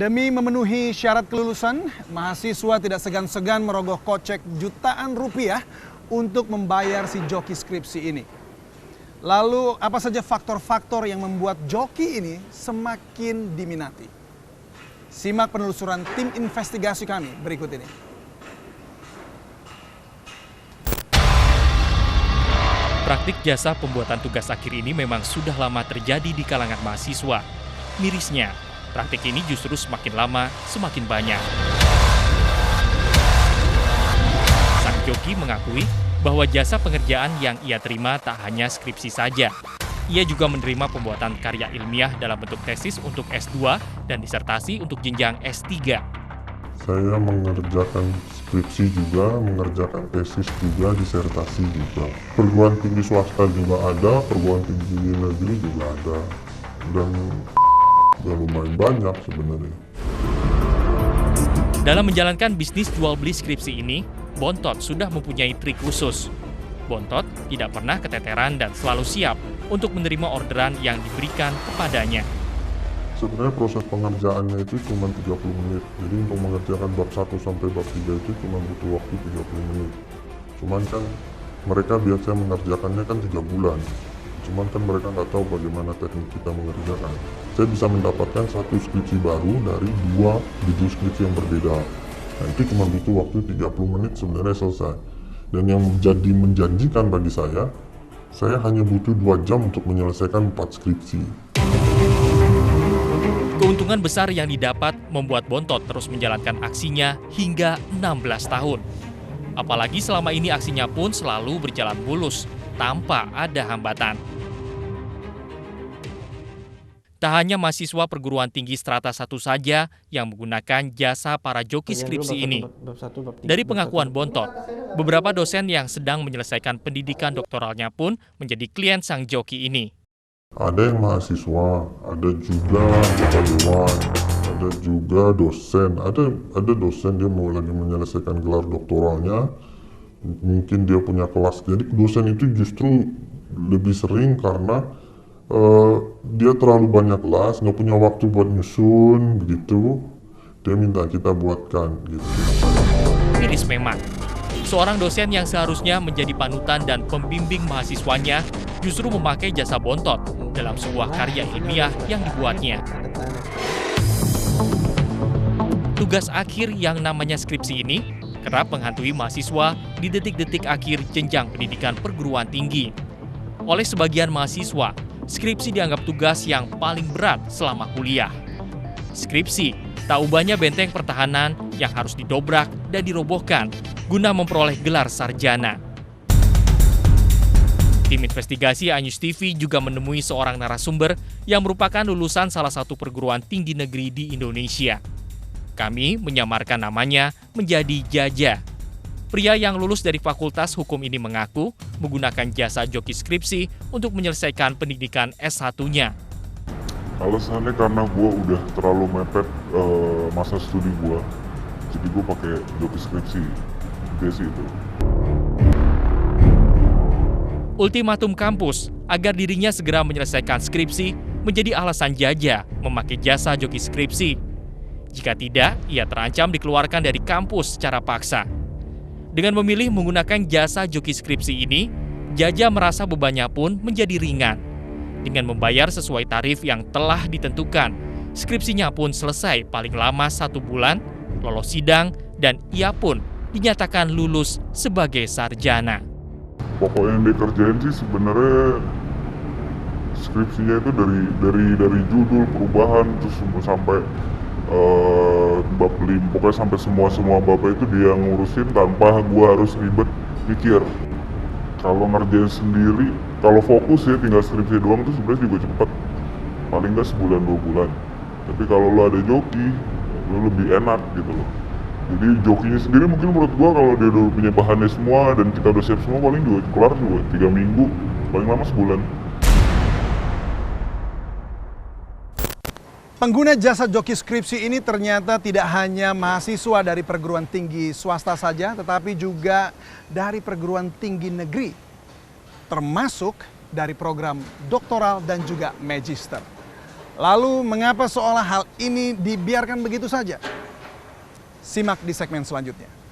Demi memenuhi syarat kelulusan, mahasiswa tidak segan-segan merogoh kocek jutaan rupiah untuk membayar si joki skripsi ini. Lalu apa saja faktor-faktor yang membuat joki ini semakin diminati? Simak penelusuran tim investigasi kami berikut ini. Praktik jasa pembuatan tugas akhir ini memang sudah lama terjadi di kalangan mahasiswa. Mirisnya, praktik ini justru semakin lama, semakin banyak. Sang joki mengakui bahwa jasa pengerjaan yang ia terima tak hanya skripsi saja. Ia juga menerima pembuatan karya ilmiah dalam bentuk tesis untuk S2 dan disertasi untuk jenjang S3. Saya mengerjakan skripsi juga, mengerjakan tesis juga, disertasi juga. Perguruan tinggi swasta juga ada, perguruan tinggi negeri juga ada. Dan ya lumayan banyak sebenarnya. Dalam menjalankan bisnis jual beli skripsi ini, Bontot sudah mempunyai trik khusus. Bontot tidak pernah keteteran dan selalu siap untuk menerima orderan yang diberikan kepadanya. Sebenarnya proses pengerjaannya itu cuma 30 menit. Jadi untuk mengerjakan bab 1 sampai bab 3 itu cuma butuh waktu 30 menit. Cuman kan mereka biasa mengerjakannya kan 3 bulan. Cuman kan mereka nggak tahu bagaimana teknik kita mengerjakan. Saya bisa mendapatkan satu skripsi baru dari 2 judul skripsi yang berbeda. Nah itu cuma butuh waktu 30 menit sebenarnya selesai. Dan yang jadi menjanjikan bagi saya hanya butuh 2 jam untuk menyelesaikan 4 skripsi. Keuntungan besar yang didapat membuat Bontot terus menjalankan aksinya hingga 16 tahun. Apalagi selama ini aksinya pun selalu berjalan mulus, tanpa ada hambatan. Tak hanya mahasiswa perguruan tinggi strata 1 saja yang menggunakan jasa para joki skripsi ini. Dari pengakuan Bontot, beberapa dosen yang sedang menyelesaikan pendidikan doktoralnya pun menjadi klien sang joki ini. Ada yang mahasiswa, ada juga anggota dewan, ada juga dosen. Ada dosen dia mau lagi menyelesaikan gelar doktoralnya, mungkin dia punya kelas. Jadi dosen itu justru lebih sering karena dia terlalu banyak kelas, nggak punya waktu buat nyusun, begitu. Dia minta kita buatkan, gitu. Miris memang. Seorang dosen yang seharusnya menjadi panutan dan pembimbing mahasiswanya justru memakai jasa Bontot dalam sebuah karya ilmiah yang dibuatnya. Tugas akhir yang namanya skripsi ini kerap menghantui mahasiswa di detik-detik akhir jenjang pendidikan perguruan tinggi. Oleh sebagian mahasiswa, skripsi dianggap tugas yang paling berat selama kuliah. Skripsi tak ubahnya benteng pertahanan yang harus didobrak dan dirobohkan guna memperoleh gelar sarjana. Tim investigasi Anyus TV juga menemui seorang narasumber yang merupakan lulusan salah satu perguruan tinggi negeri di Indonesia. Kami menyamarkan namanya menjadi Jaja. Pria yang lulus dari Fakultas Hukum ini mengaku menggunakan jasa joki skripsi untuk menyelesaikan pendidikan S1-nya. Alasannya karena gue udah terlalu mepet masa studi gue, jadi gue pakai joki skripsi. Sih itu. Ultimatum kampus agar dirinya segera menyelesaikan skripsi menjadi alasan Jaja memakai jasa joki skripsi. Jika tidak, ia terancam dikeluarkan dari kampus secara paksa. Dengan memilih menggunakan jasa joki skripsi ini, Jaja merasa bebannya pun menjadi ringan. Dengan membayar sesuai tarif yang telah ditentukan, skripsinya pun selesai paling lama 1 bulan, lolos sidang, dan ia pun dinyatakan lulus sebagai sarjana. Pokoknya yang dia kerjain sih sebenarnya skripsinya itu dari judul perubahan terus sampai bab 5, pokoknya sampai semua babnya itu dia ngurusin tanpa gua harus ribet mikir. Kalau ngerjain sendiri, kalau fokus ya tinggal skripsi doang tuh sebenarnya juga cepet, paling nggak sebulan 2 bulan. Tapi kalau lo ada joki, lo lebih enak gitu loh. Jadi jokinya sendiri mungkin menurut gua kalau dia udah punya bahannya semua dan kita udah siap semua paling juga kelar juga 3 minggu, paling lama sebulan. Pengguna jasa joki skripsi ini ternyata tidak hanya mahasiswa dari perguruan tinggi swasta saja, tetapi juga dari perguruan tinggi negeri, termasuk dari program doktoral dan juga magister. Lalu mengapa seolah hal ini dibiarkan begitu saja? Simak di segmen selanjutnya.